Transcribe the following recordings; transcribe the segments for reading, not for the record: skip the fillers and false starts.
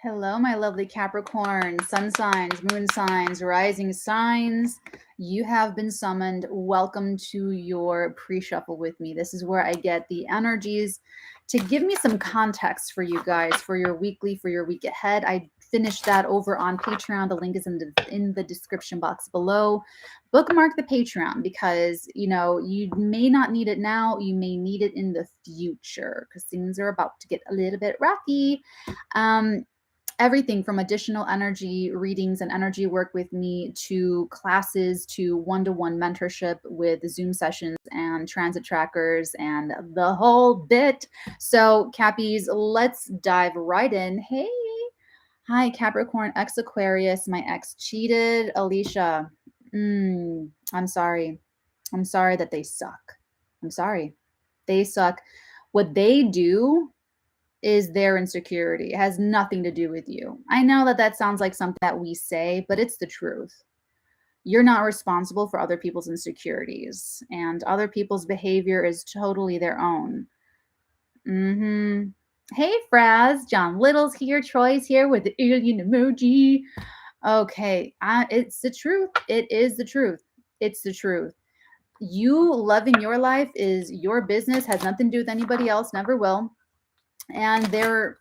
Hello, my lovely Capricorn, sun signs, moon signs, rising signs. You have been summoned. Welcome to your pre-shuffle with me. This is where I get the energies to give me some context for you guys for your weekly, for your week ahead. I finished that over on Patreon. The link is in the description box below. Bookmark the Patreon because, you may not need it now. You may need it in the future because things are about to get a little bit rocky. Everything from additional energy readings and energy work with me to classes to one-to-one mentorship with Zoom sessions and transit trackers and the whole bit. So Cappies, let's dive right in. Hey, hi Capricorn, ex Aquarius. My ex cheated. Alicia, I'm sorry. I'm sorry that they suck. I'm sorry. They suck. What they do is their insecurity. It has nothing to do with you. I know that sounds like something that we say, but it's the truth. You're not responsible for other people's insecurities, and other people's behavior is totally their own. Hey, Fraz, John Little's here, Troy's here with the alien emoji. Okay, it's the truth. It is the truth. It's the truth. You loving your life is your business, has nothing to do with anybody else, never will. And their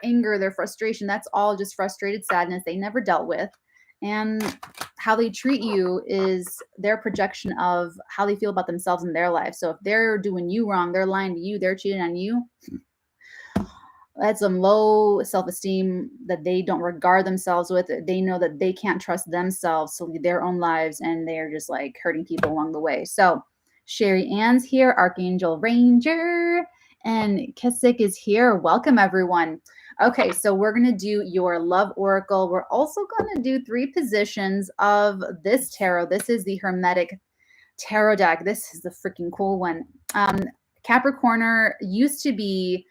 anger, their frustration, that's all just frustrated sadness they never dealt with. And how they treat you is their projection of how they feel about themselves in their life. So if they're doing you wrong, they're lying to you, they're cheating on you, that's some low self-esteem that they don't regard themselves with. They know that they can't trust themselves to lead their own lives, and they're just like hurting people along the way. So Sherry Ann's here, Archangel Ranger, and Kisik is here. Welcome, everyone. Okay, so we're going to do your love oracle. We're also going to do 3 positions of this tarot. This is the Hermetic Tarot deck. This is the freaking cool one. Capricorner used to be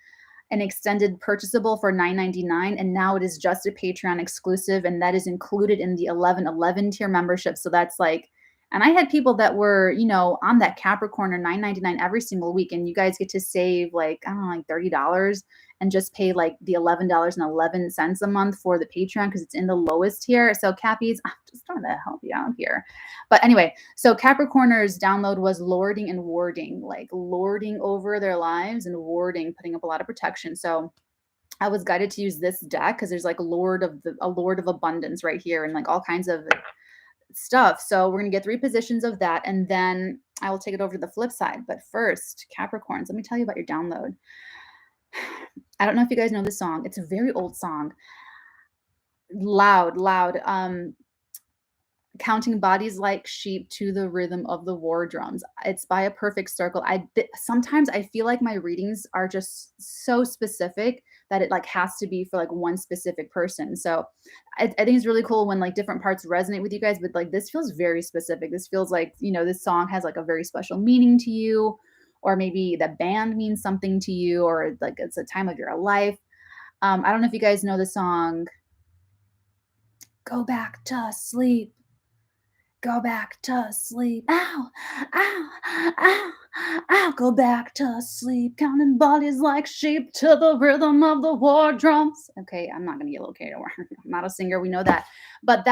an extended purchasable for $9.99, and now it is just a Patreon exclusive, and that is included in the 1111 tier membership. So that's like, and I had people that were, on that Capricorn or $9.99 every single week, and you guys get to save like, I don't know, like $30 and just pay like the $11.11 a month for the Patreon because it's in the lowest tier. So Cappies, I'm just trying to help you out here. But anyway, so Capricorner's download was lording and warding, like lording over their lives and warding, putting up a lot of protection. So I was guided to use this deck because there's like a Lord of Abundance right here and like all kinds of stuff. So we're going to get 3 positions of that, and then I will take it over to the flip side. But first, Capricorns, let me tell you about your download. I don't know if you guys know this song. It's a very old song. Loud. Counting bodies like sheep to the rhythm of the war drums. It's by A Perfect Circle. Sometimes I feel like my readings are just so specific that it like has to be for like one specific person. So I think it's really cool when like different parts resonate with you guys, but like this feels very specific. This feels like, this song has like a very special meaning to you, or maybe the band means something to you, or like it's a time of your life. I don't know if you guys know the song, Go Back to Sleep. Go back to sleep. Ow, ow, ow, ow. Go back to sleep. Counting bodies like sheep to the rhythm of the war drums. Okay, I'm not going to get located. I'm not a singer. We know that. But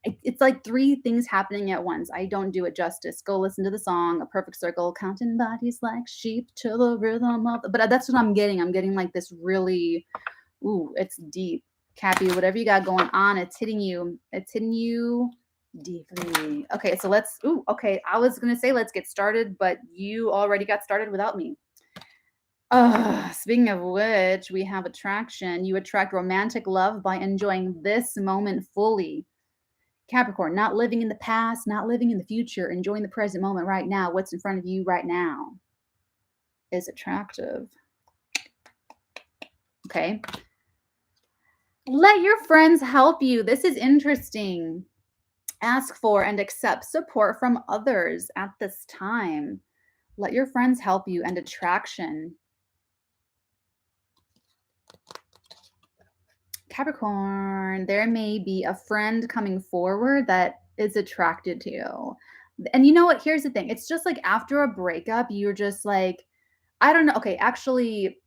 it's like 3 things happening at once. I don't do it justice. Go listen to the song, A Perfect Circle. Counting bodies like sheep to the rhythm of. But that's what I'm getting. I'm getting like this really, it's deep. Cappy, whatever you got going on, it's hitting you. It's hitting you deeply. Okay, so I was gonna say let's get started, but you already got started without me. Speaking of which, we have attraction. You attract romantic love by enjoying this moment fully. Capricorn, not living in the past, not living in the future, enjoying the present moment right now. What's in front of you right now is attractive. Okay. Let your friends help you. This is interesting. Ask for and accept support from others at this time. Let your friends help you, and attraction. Capricorn, there may be a friend coming forward that is attracted to you. And you know what? Here's the thing. It's just like after a breakup, you're just like, I don't know. Okay, actually,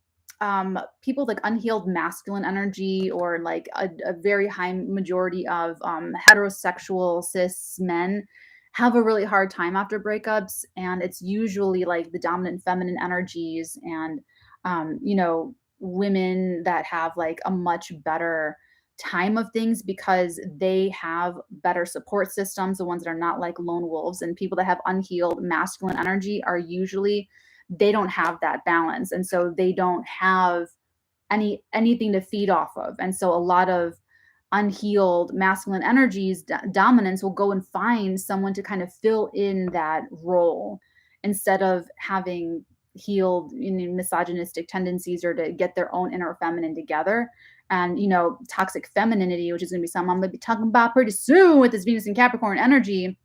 people like unhealed masculine energy, or like a very high majority of heterosexual cis men have a really hard time after breakups. And it's usually like the dominant feminine energies, and women that have like a much better time of things because they have better support systems, the ones that are not like lone wolves. And people that have unhealed masculine energy are usually, they don't have that balance, and so they don't have anything to feed off of. And so a lot of unhealed masculine energies, dominance, will go and find someone to kind of fill in that role, instead of having healed misogynistic tendencies, or to get their own inner feminine together. And toxic femininity, which is going to be something I'm going to be talking about pretty soon with this Venus and Capricorn energy,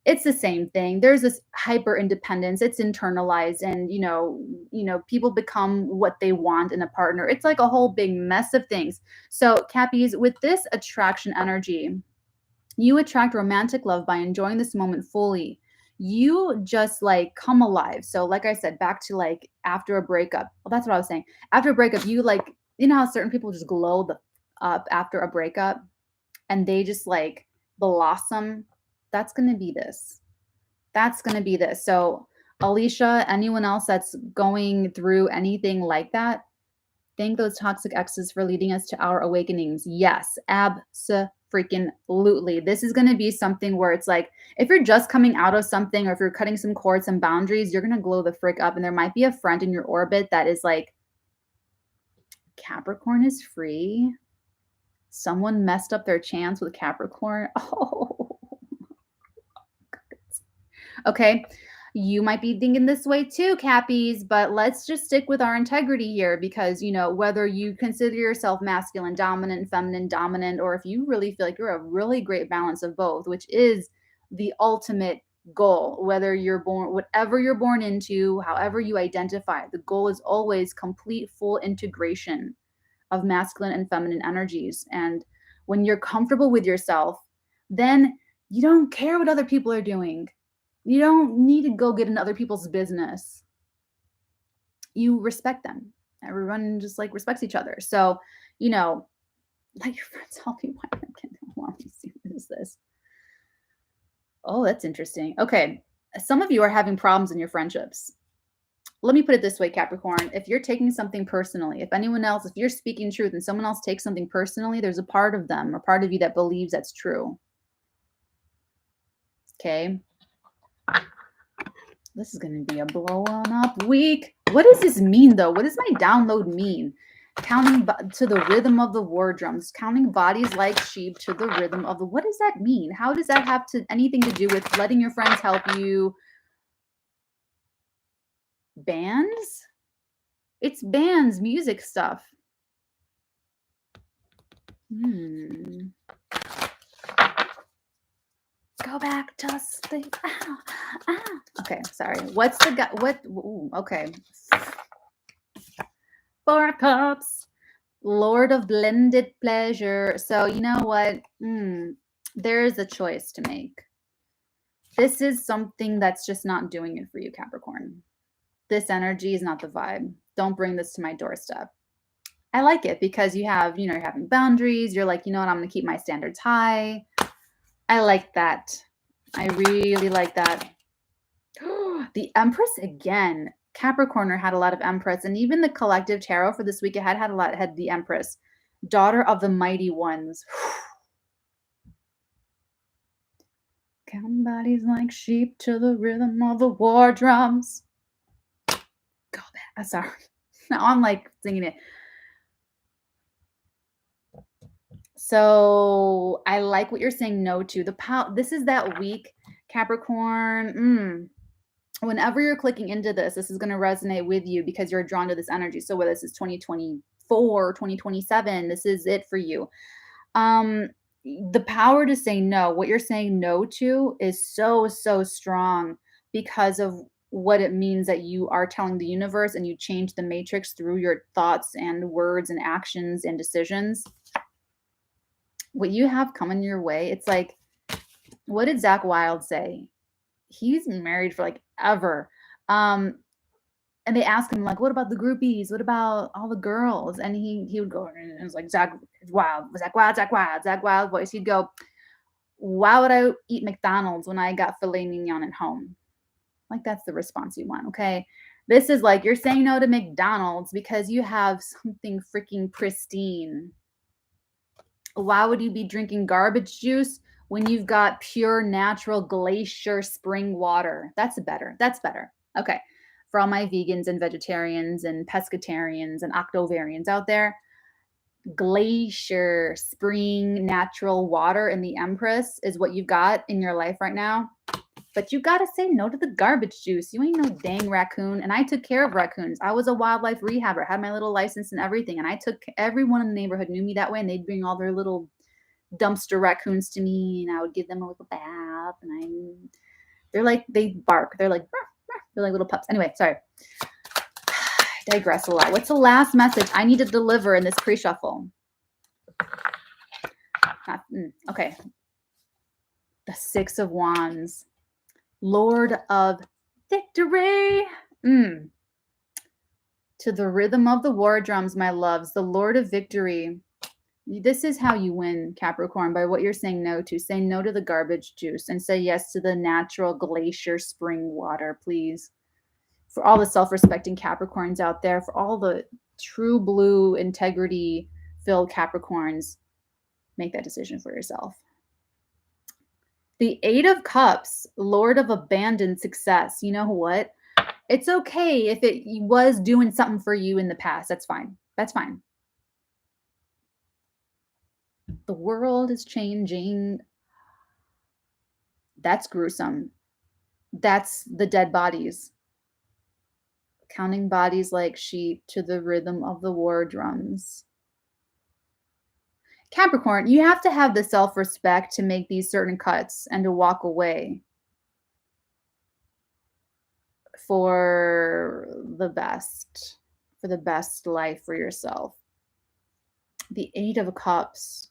it's the same thing. There's this hyper independence. It's internalized, and people become what they want in a partner. It's like a whole big mess of things. So, Cappies, with this attraction energy, you attract romantic love by enjoying this moment fully. You just like come alive. So, like I said, back to like after a breakup. Well, that's what I was saying. After a breakup, you like, how certain people just glow up after a breakup, and they just like blossom. That's going to be this. That's going to be this. So, Alicia, anyone else that's going through anything like that, thank those toxic exes for leading us to our awakenings. Yes, abso-freaking-lutely. This is going to be something where it's like, if you're just coming out of something, or if you're cutting some cords, some boundaries, you're going to glow the frick up. And there might be a friend in your orbit that is like, Capricorn is free. Someone messed up their chance with Capricorn. Oh, okay. You might be thinking this way too, Cappies, but let's just stick with our integrity here, because, whether you consider yourself masculine dominant, feminine dominant, or if you really feel like you're a really great balance of both, which is the ultimate goal, whether you're born, whatever you're born into, however you identify, the goal is always complete, full integration of masculine and feminine energies. And when you're comfortable with yourself, then you don't care what other people are doing. You don't need to go get in other people's business. You respect them. Everyone just like respects each other. So, let your friends help you. Why can't let me see what is this? Oh, that's interesting. Okay. Some of you are having problems in your friendships. Let me put it this way, Capricorn. If you're taking something personally, if you're speaking truth and someone else takes something personally, there's a part of them or part of you that believes that's true. Okay. This is going to be a blown up week. What does this mean, though? What does my download mean? Counting to the rhythm of the war drums, counting bodies like sheep to the rhythm of the. What does that mean? How does that have anything to do with letting your friends help you? Bands? It's bands, music stuff. Go back to sleep. Okay, sorry. What's the guy? Okay. 4 of Cups, Lord of Blended Pleasure. So you know what? There is a choice to make. This is something that's just not doing it for you, Capricorn. This energy is not the vibe. Don't bring this to my doorstep. I like it because you're having boundaries. You're like, you know what? I'm going to keep my standards high. I like that. I really like that. The Empress again. Capricorn had a lot of Empress, and even the collective tarot for this week ahead had the Empress, daughter of the mighty ones. Counting bodies like sheep to the rhythm of the war drums. Go back. Sorry. Now I'm like singing it. So I like what you're saying no to. This is that week, Capricorn. Whenever you're clicking into this is going to resonate with you because you're drawn to this energy. So whether this is 2024, 2027, this is it for you. The power to say no, what you're saying no to is so, so strong because of what it means that you are telling the universe, and you change the matrix through your thoughts and words and actions and decisions. What you have coming your way, it's like, what did Zach Wilde say? He's been married for like ever. And And they ask him, like, what about the groupies? What about all the girls? And he would go, and it was like, Zach Wild, Zach Wild, Zach Wild, Zach Wild voice. He'd go, why would I eat McDonald's when I got filet mignon at home? Like, that's the response you want, okay? This is like, you're saying no to McDonald's because you have something freaking pristine. Why would you be drinking garbage juice when you've got pure, natural glacier spring water? That's better. That's better. Okay. For all my vegans and vegetarians and pescatarians and octovarians out there, glacier spring natural water in the Empress is what you've got in your life right now. But you got to say no to the garbage juice. You ain't no dang raccoon. And I took care of raccoons. I was a wildlife rehabber, had my little license and everything. And I took, everyone in the neighborhood knew me that way. And they'd bring all their little dumpster raccoons to me. And I would give them a little bath. And they're like, they bark. They're like, "Ruff, ruff." They're like little pups. Anyway, sorry. I digress a lot. What's the last message I need to deliver in this pre-shuffle? Okay. The Six of Wands. Lord of Victory. To the rhythm of the war drums, my loves, the Lord of Victory. This is how you win, Capricorn, by what you're saying no to. Say no to the garbage juice and say yes to the natural glacier spring water, please. For all the self-respecting Capricorns out there, for all the true blue integrity-filled Capricorns, make that decision for yourself. The Eight of Cups, Lord of Abandoned Success. You know what? It's okay if it was doing something for you in the past. That's fine. That's fine. The world is changing. That's gruesome. That's the dead bodies. Counting bodies like sheep to the rhythm of the war drums. Capricorn, you have to have the self-respect to make these certain cuts and to walk away for the best life for yourself. The Eight of Cups.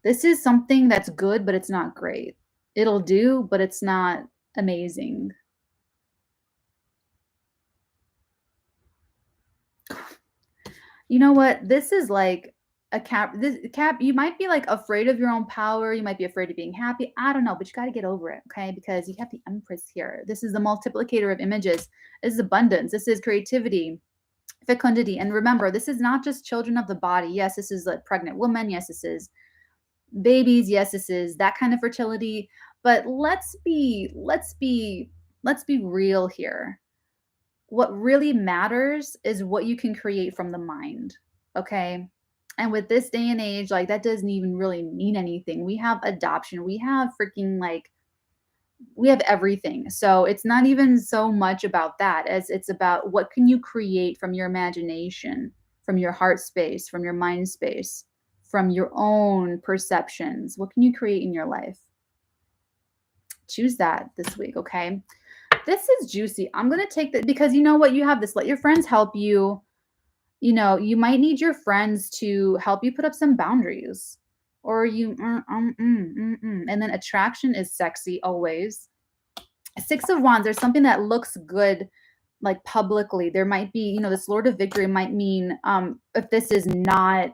This is something that's good, but it's not great. It'll do, but it's not amazing. You know what? This is like a Cap, you might be like afraid of your own power. You might be afraid of being happy. I don't know, but you got to get over it, okay? Because you have the Empress here. This is the multiplicator of images. This is abundance. This is creativity, fecundity. And remember, this is not just children of the body. Yes, this is a pregnant woman. Yes, this is babies. Yes, this is that kind of fertility. But let's be real here. What really matters is what you can create from the mind, okay? And with this day and age, like, that doesn't even really mean anything. We have adoption. We have freaking, like, we have everything. So it's not even so much about that as it's about what can you create from your imagination, from your heart space, from your mind space, from your own perceptions. What can you create in your life? Choose that this week, okay? This is juicy. I'm going to take that because you know what? You have this. Let your friends help you. You know, you might need your friends to help you put up some boundaries, or you, and then attraction is sexy always. Six of Wands, there's something that looks good, like publicly. There might be, you know, this Lord of Victory might mean, if this is not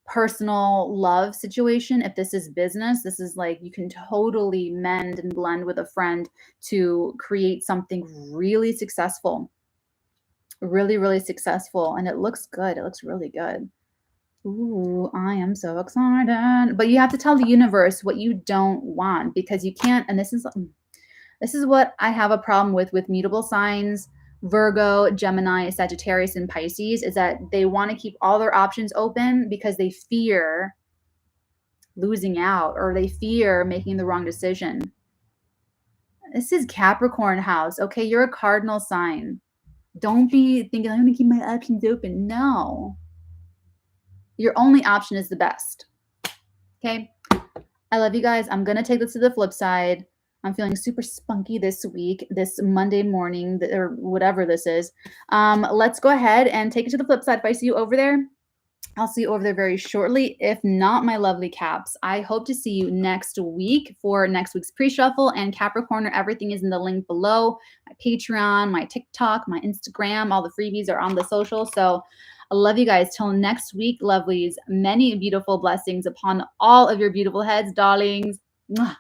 personal love situation, if this is business, this is like you can totally mend and blend with a friend to create something really successful. Really, really successful. And it looks good. It looks really good. Ooh, I am so excited. But you have to tell the universe what you don't want, because you can't, and this is what I have a problem with mutable signs, Virgo, Gemini, Sagittarius, and Pisces, is that they want to keep all their options open because they fear losing out, or they fear making the wrong decision. This is Capricorn house. Okay, you're a cardinal sign. Don't be thinking, I'm going to keep my options open. No. Your only option is the best. Okay? I love you guys. I'm going to take this to the flip side. I'm feeling super spunky this week, this Monday morning, or whatever this is. Let's go ahead and take it to the flip side. If I see you over there, I'll see you over there very shortly. If not, my lovely Caps, I hope to see you next week for next week's pre-shuffle. And Capricorn, everything is in the link below. My Patreon, my TikTok, my Instagram, all the freebies are on the social. So I love you guys. Till next week, lovelies. Many beautiful blessings upon all of your beautiful heads, darlings. Mwah.